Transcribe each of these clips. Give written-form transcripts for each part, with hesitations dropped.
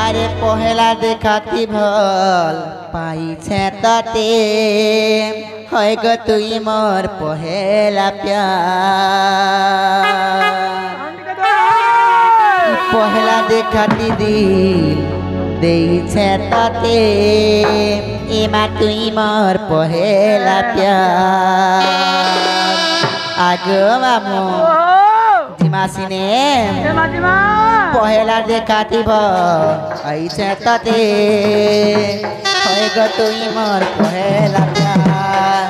আরে পহেলা দেখাতি ভল পাইছে তাতে হয় গো তুই মোর পহেলা প্যার পহেলা দেখাতি দিল দেইছে তাতে এমা তুই মোর পহেলা প্যার আগো মামু জিমাসিনে পহেলা দেখাতিব আইছে তাতে হয় গো তুই মোর পহেলা প্যার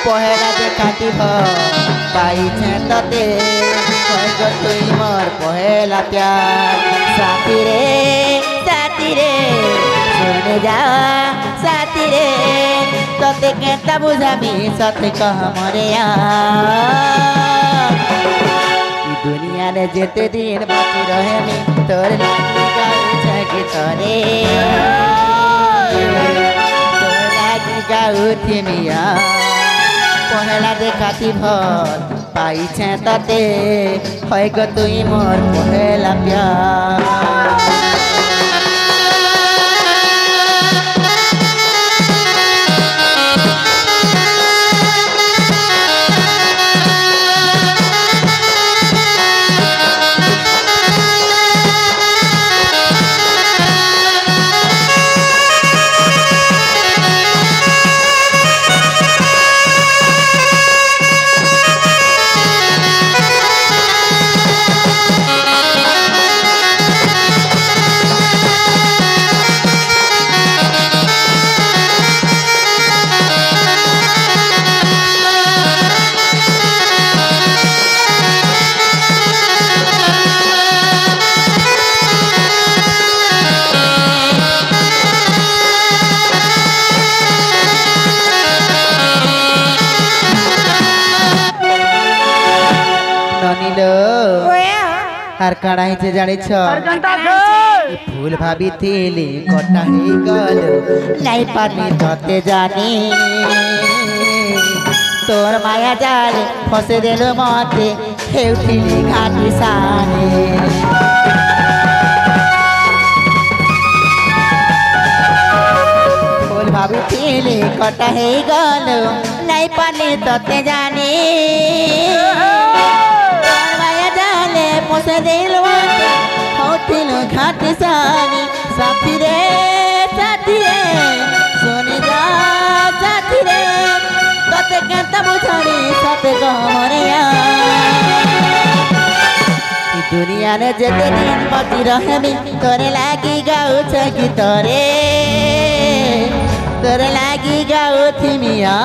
পহেলা দেখাতিব পাইছে তাতে হয় গো তুই মোর পহেলা প্যার সাথী রে শুনে যা সাথী রে তোতে কেটা বুঝাবি সতে কহ মরে दुनिया ने जेते दिन बाकी रहे मी तोर लागी गाउछ कि तोरे तोर लागी गाउथि मिया पहला देखाती भल पाइछे ताते হয় গো তুই মোর পহেলা প্যার আর কাড়াইছে জানিছ ফুল ভাবিଥିଲି কটা হয়ে গেল নাই পানি ধরতে জানি তোর মায়া জালে ফসে দিল মতে হেউঠিলি ঘাটি সানে ফুল ভাবিଥିଲି কটা হয়ে গেল নাই পানি ধরতে জানি পৌঁছে দিল হোটেল ঘাটে সানি সাথী রে শুনে যা সাথী রে তোতে কেটা বুঝানি সাথে গমরে दुनिया ने जेते दिन बाकी रहबी तोरे लागी गाउछ कि तोरे लागी गाउथि मिया